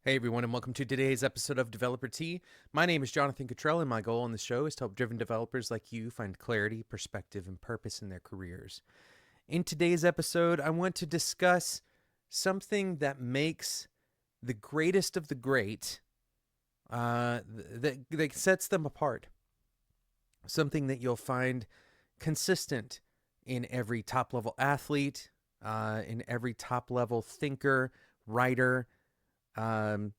Hey everyone, and welcome to today's episode of Developer Tea. My name is Jonathan Cottrell, and my goal on the show is to help driven developers like you find clarity, perspective, and purpose in their careers. In today's episode, I want to discuss something that makes the greatest of the great, that sets them apart. Something that you'll find consistent in every top level athlete, in every top level thinker, writer, um,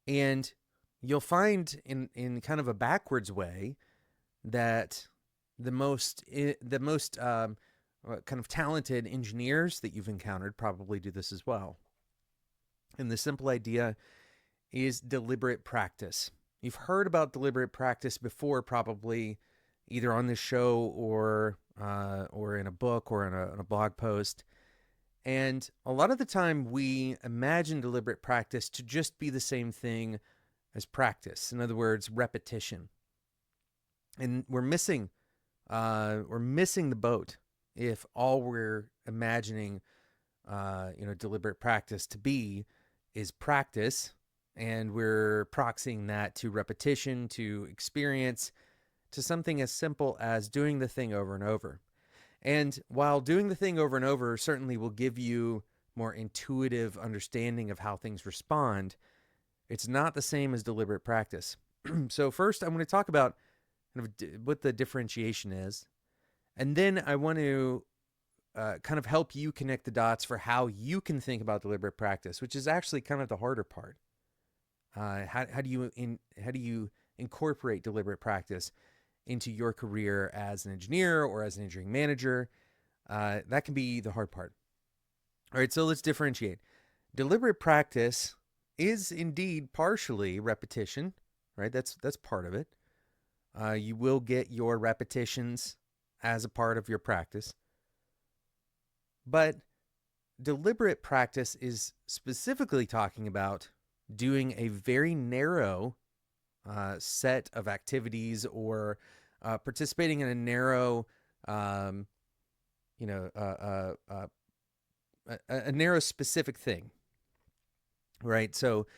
and you'll find in kind of a backwards way that the most kind of talented engineers that you've encountered probably do this as well. And the simple idea is deliberate practice. You've heard about deliberate practice before, probably either on this show or in a book or in a blog post. And a lot of the time, we imagine deliberate practice to just be the same thing as practice. In other words, repetition. And we're missing the boat if all we're imagining, deliberate practice to be is practice, and we're proxying that to repetition, to experience, to something as simple as doing the thing over and over. And while doing the thing over and over certainly will give you more intuitive understanding of how things respond, it's not the same as deliberate practice. So, first, I want to talk about kind of what the differentiation is. And then I want to kind of help you connect the dots for how you can think about deliberate practice, which is actually kind of the harder part. How do you incorporate deliberate practice into your career as an engineer or as an engineering manager? That can be the hard part. All right, so let's differentiate. Deliberate practice is indeed partially repetition, right? That's part of it. You will get your repetitions as a part of your practice, but deliberate practice is specifically talking about doing a very narrow set of activities or participating in a narrow, um, you know, a narrow specific thing, right? So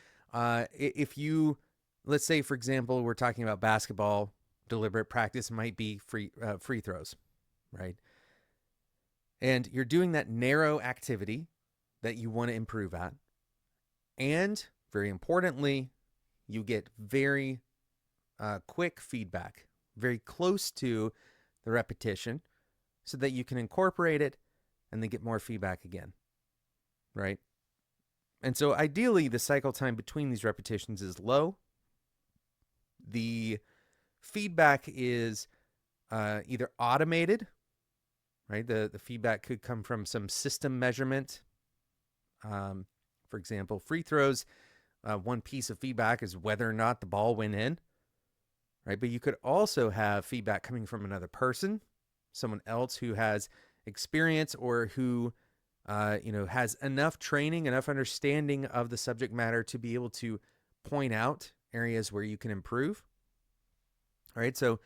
if you, let's say, for example, we're talking about basketball, deliberate practice might be free throws, right? And you're doing that narrow activity that you want to improve at. And very importantly, you get very quick feedback, very close to the repetition, so that you can incorporate it and then get more feedback again, right? And so ideally, the cycle time between these repetitions is low. The feedback is either automated, right? The feedback could come from some system measurement. For example, free throws, one piece of feedback is whether or not the ball went in, right? But you could also have feedback coming from another person, someone else who has experience or who has enough training, enough understanding of the subject matter to be able to point out areas where you can improve. All right, so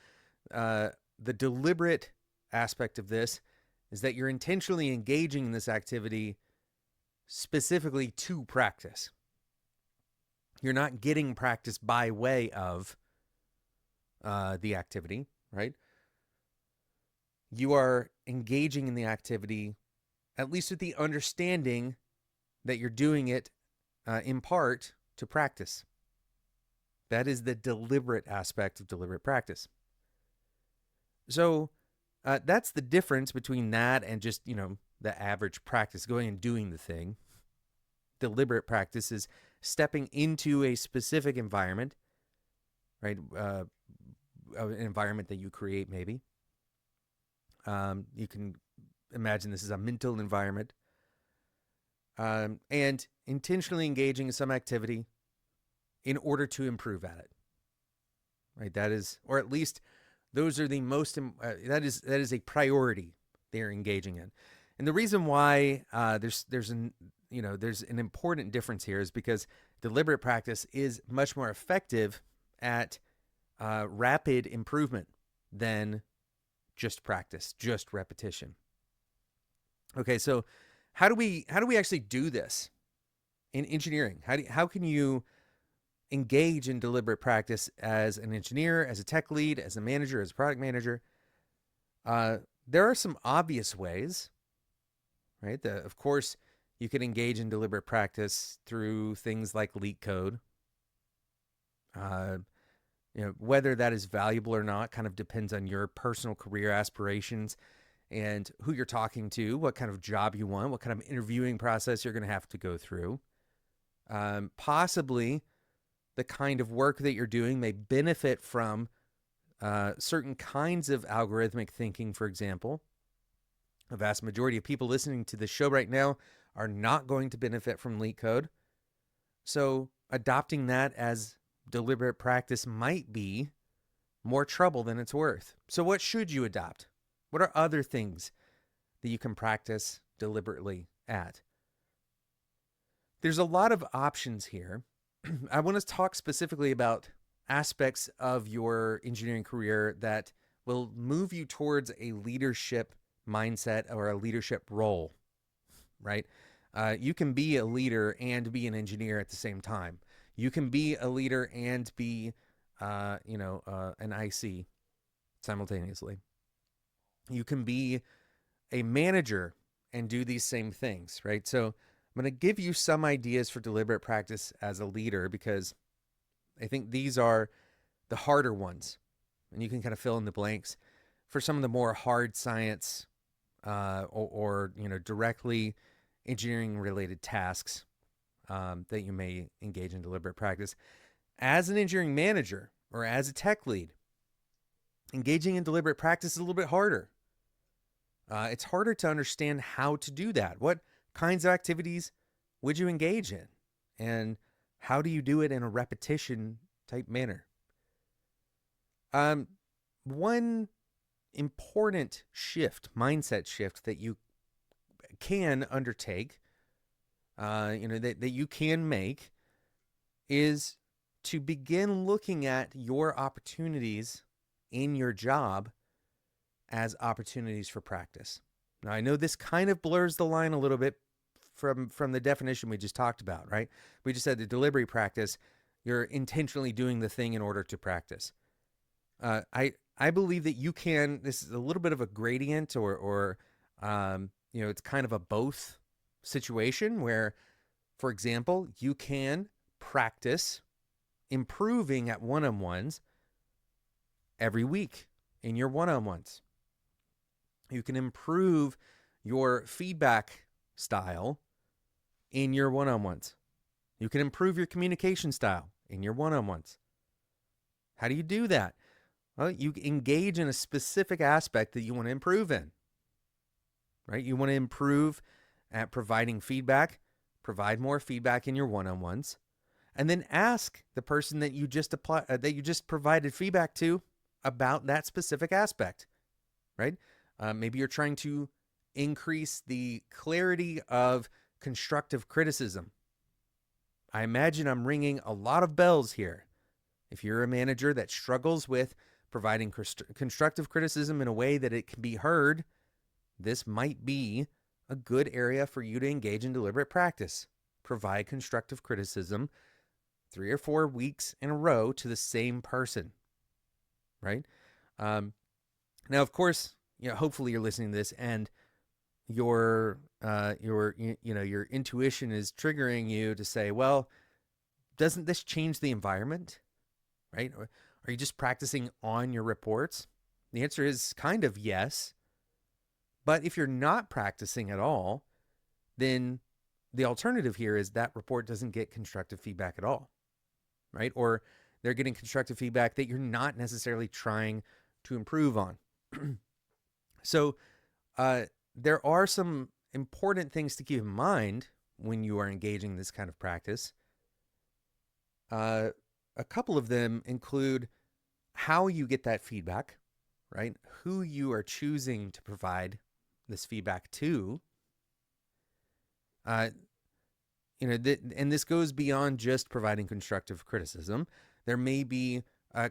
the deliberate aspect of this is that you're intentionally engaging in this activity specifically to practice. You're not getting practice by way of the activity, right? You are engaging in the activity, at least with the understanding that you're doing it in part to practice. That is the deliberate aspect of deliberate practice. So that's the difference between that and just, the average practice, going and doing the thing. Deliberate practice is stepping into a specific environment, right? An environment that you create, maybe. You can imagine this is a mental environment, and intentionally engaging in some activity in order to improve at it, right? That is, or at least those are the most. That is a priority they're engaging in, and the reason why there's an important difference here is because deliberate practice is much more effective at rapid improvement than just practice, just repetition. Okay, so how do we actually do this? in engineering? How can you engage in deliberate practice as an engineer, as a tech lead, as a manager, as a product manager? There are some obvious ways, right? Of course, you can engage in deliberate practice through things like LeetCode. Whether that is valuable or not kind of depends on your personal career aspirations and who you're talking to, what kind of job you want, what kind of interviewing process you're going to have to go through. Possibly the kind of work that you're doing may benefit from certain kinds of algorithmic thinking, for example. A vast majority of people listening to this show right now are not going to benefit from LeetCode. So adopting that as deliberate practice might be more trouble than it's worth. So what should you adopt? What are other things that you can practice deliberately at? There's a lot of options here. I want to talk specifically about aspects of your engineering career that will move you towards a leadership mindset or a leadership role, right? You can be a leader and be an engineer at the same time. You can be a leader and be, an IC simultaneously. You can be a manager and do these same things, right? So I'm going to give you some ideas for deliberate practice as a leader because I think these are the harder ones, and you can kind of fill in the blanks for some of the more hard science or directly engineering related tasks that you may engage in deliberate practice. As an engineering manager or as a tech lead, engaging in deliberate practice is a little bit harder. It's harder to understand how to do that. What kinds of activities would you engage in? And how do you do it in a repetition type manner? One important mindset shift that you can undertake, that you can make, is to begin looking at your opportunities in your job as opportunities for practice. Now, I know this kind of blurs the line a little bit from the definition we just talked about, right? We just said the deliberate practice, you're intentionally doing the thing in order to practice. I believe that you can, this is a little bit of a gradient or it's kind of a both situation where, for example, you can practice improving at one-on-ones every week in your one-on-ones. You can improve your feedback style in your one-on-ones. You can improve your communication style in your one-on-ones. How do you do that? Well, you engage in a specific aspect that you want to improve in, right? You want to improve at providing feedback, provide more feedback in your one-on-ones, and then ask the person that you just provided feedback to about that specific aspect, right? Maybe you're trying to increase the clarity of constructive criticism. I imagine I'm ringing a lot of bells here. If you're a manager that struggles with providing constructive criticism in a way that it can be heard, this might be a good area for you to engage in deliberate practice. Provide constructive criticism 3 or 4 weeks in a row to the same person, right? Now, of course, hopefully you're listening to this and your intuition is triggering you to say, well, doesn't this change the environment, right? Or are you just practicing on your reports? The answer is kind of yes. But if you're not practicing at all, then the alternative here is that report doesn't get constructive feedback at all, right? Or they're getting constructive feedback that you're not necessarily trying to improve on. So there are some important things to keep in mind when you are engaging this kind of practice. A couple of them include how you get that feedback, right? Who you are choosing to provide this feedback to. And this goes beyond just providing constructive criticism. There may be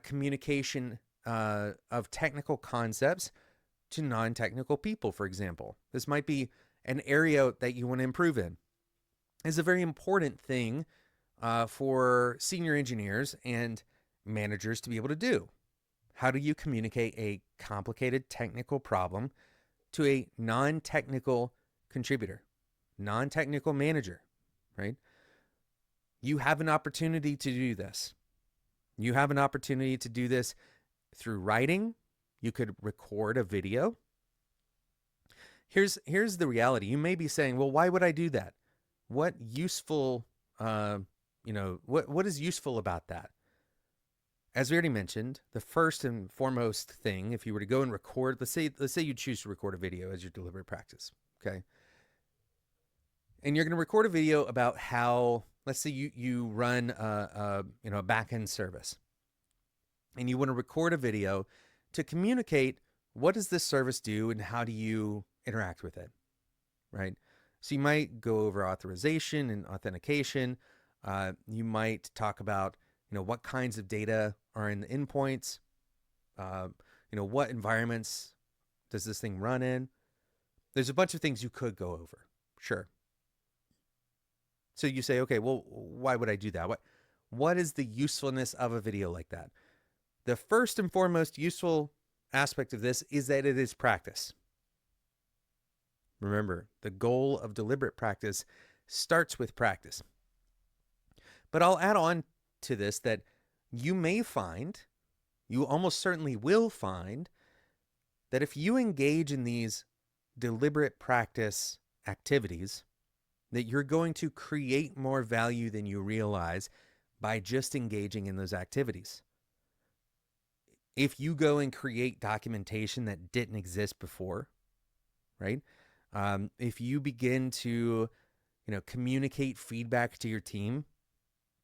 communication of technical concepts to non-technical people, for example. This might be an area that you want to improve in. is a very important thing for senior engineers and managers to be able to do. How do you communicate a complicated technical problem to a non-technical contributor, non-technical manager, right? You have an opportunity to do this. You have an opportunity to do this through writing. You could record a video. Here's the reality. You may be saying, well, why would I do that? What useful, what is useful about that? As we already mentioned, the first and foremost thing, if you were to go and record, let's say you choose to record a video as your deliberate practice, okay? And you're going to record a video about how, let's say you run a back-end service, and you want to record a video to communicate what does this service do and how do you interact with it, right? So you might go over authorization and authentication. You might talk about what kinds of data are in the endpoints. What environments does this thing run in? There's a bunch of things you could go over. Sure. So you say, okay, well, why would I do that? What is the usefulness of a video like that? The first and foremost useful aspect of this is that it is practice. Remember, the goal of deliberate practice starts with practice. But I'll add on to this that you almost certainly will find, that if you engage in these deliberate practice activities, that you're going to create more value than you realize by just engaging in those activities. If you go and create documentation that didn't exist before, right? If you begin to, communicate feedback to your team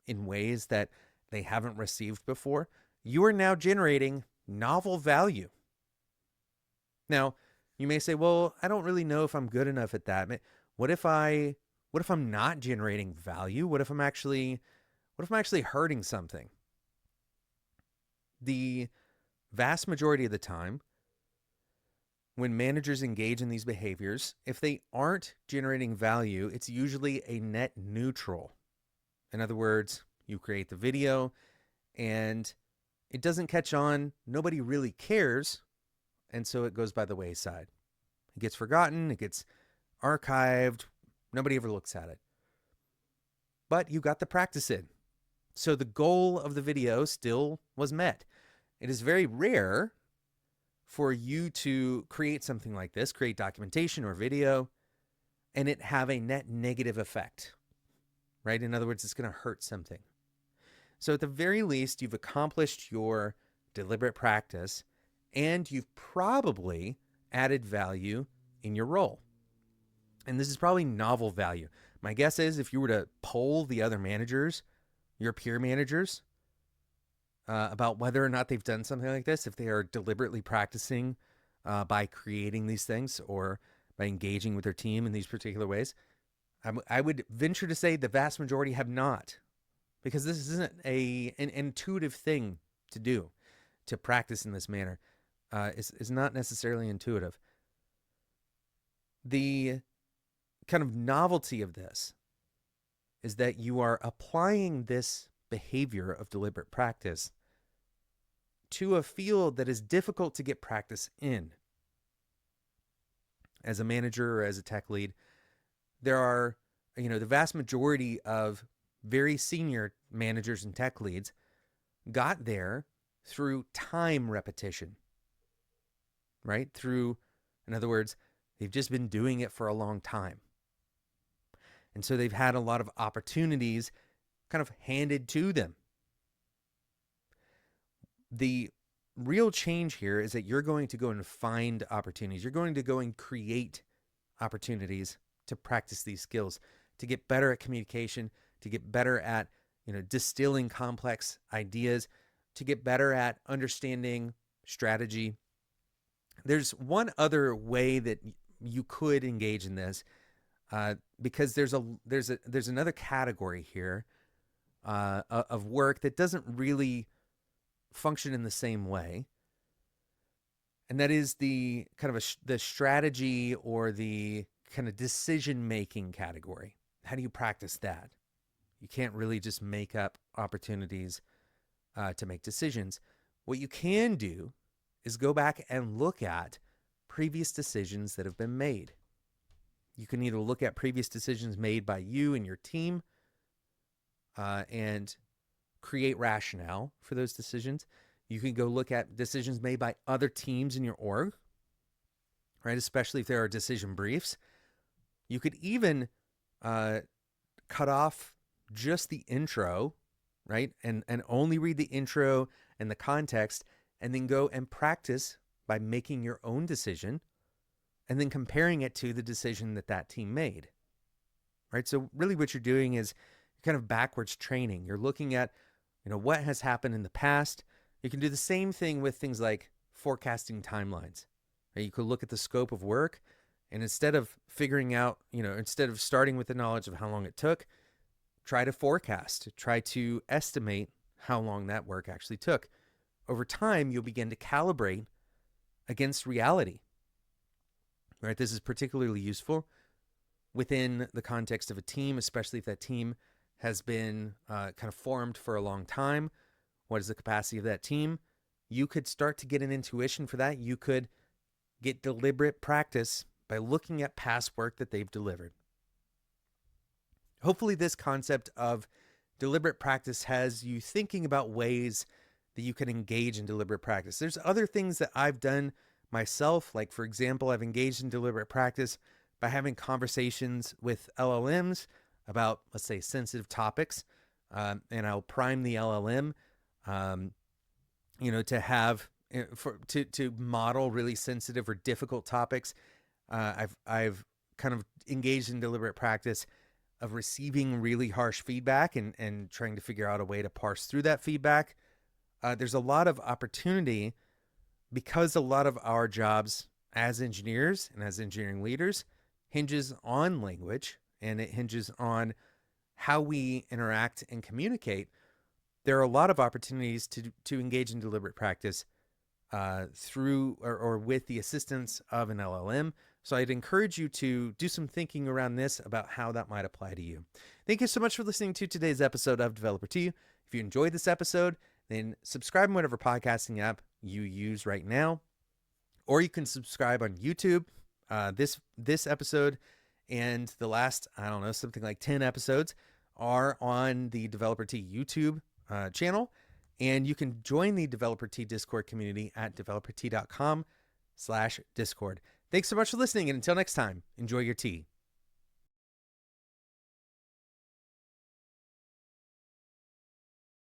in ways that they haven't received before, you are now generating novel value. Now, you may say, well, I don't really know if I'm good enough at that. What if I'm not generating value? What if I'm actually hurting something? The vast majority of the time, when managers engage in these behaviors, if they aren't generating value, it's usually a net neutral. In other words, you create the video and it doesn't catch on, nobody really cares, and so it goes by the wayside. It gets forgotten, it gets archived, nobody ever looks at it. But you got the practice in. So the goal of the video still was met. It is very rare for you to create something like this, create documentation or video, and it have a net negative effect, right? In other words, it's going to hurt something. So at the very least, you've accomplished your deliberate practice and you've probably added value in your role. And this is probably novel value. My guess is if you were to poll the other managers, your peer managers, about whether or not they've done something like this, if they are deliberately practicing by creating these things or by engaging with their team in these particular ways, I would venture to say the vast majority have not, because this isn't an intuitive thing to do, to practice in this manner. Is not necessarily intuitive. The kind of novelty of this is that you are applying this behavior of deliberate practice to a field that is difficult to get practice in. As a manager or as a tech lead, there are, the vast majority of very senior managers and tech leads got there through time repetition, right? In other words, they've just been doing it for a long time. And so they've had a lot of opportunities kind of handed to them. The real change here is that you're going to go and find opportunities. You're going to go and create opportunities to practice these skills, to get better at communication, to get better at, distilling complex ideas, to get better at understanding strategy. There's one other way that you could engage in this, because there's another category here of work that doesn't really function in the same way, and that is the kind of the strategy or the kind of decision-making category. how do you practice that? You can't really just make up opportunities to make decisions. What you can do is go back and look at previous decisions that have been made. You can either look at previous decisions made by you and your team and create rationale for those decisions. You can go look at decisions made by other teams in your org, right? Especially if there are decision briefs. You could even cut off just the intro, right? And only read the intro and the context, and then go and practice by making your own decision and then comparing it to the decision that team made, right? So really what you're doing is kind of backwards training. You're looking at, what has happened in the past. You can do the same thing with things like forecasting timelines. Right? You could look at the scope of work, and instead of figuring out, instead of starting with the knowledge of how long it took, try to forecast, try to estimate how long that work actually took. Over time, you'll begin to calibrate against reality. Right? This is particularly useful within the context of a team, especially if that team has been kind of formed for a long time. What is the capacity of that team? You could start to get an intuition for that. You could get deliberate practice by looking at past work that they've delivered. Hopefully this concept of deliberate practice has you thinking about ways that you can engage in deliberate practice. There's other things that I've done myself. Like, for example, I've engaged in deliberate practice by having conversations with LLMs about, let's say, sensitive topics. And I'll prime the LLM, to have, to model really sensitive or difficult topics. I've kind of engaged in deliberate practice of receiving really harsh feedback and trying to figure out a way to parse through that feedback. There's a lot of opportunity because a lot of our jobs as engineers and as engineering leaders hinges on language, and it hinges on how we interact and communicate. There are a lot of opportunities to engage in deliberate practice through or with the assistance of an LLM. So I'd encourage you to do some thinking around this about how that might apply to you. Thank you so much for listening to today's episode of Developer to You. If you enjoyed this episode, then subscribe in whatever podcasting app you use right now, or you can subscribe on YouTube. This episode and the last, something like 10 episodes are on the Developer T YouTube channel, and you can join the Developer T Discord community at developert.com/Discord. Thanks so much for listening, and until next time, enjoy your tea.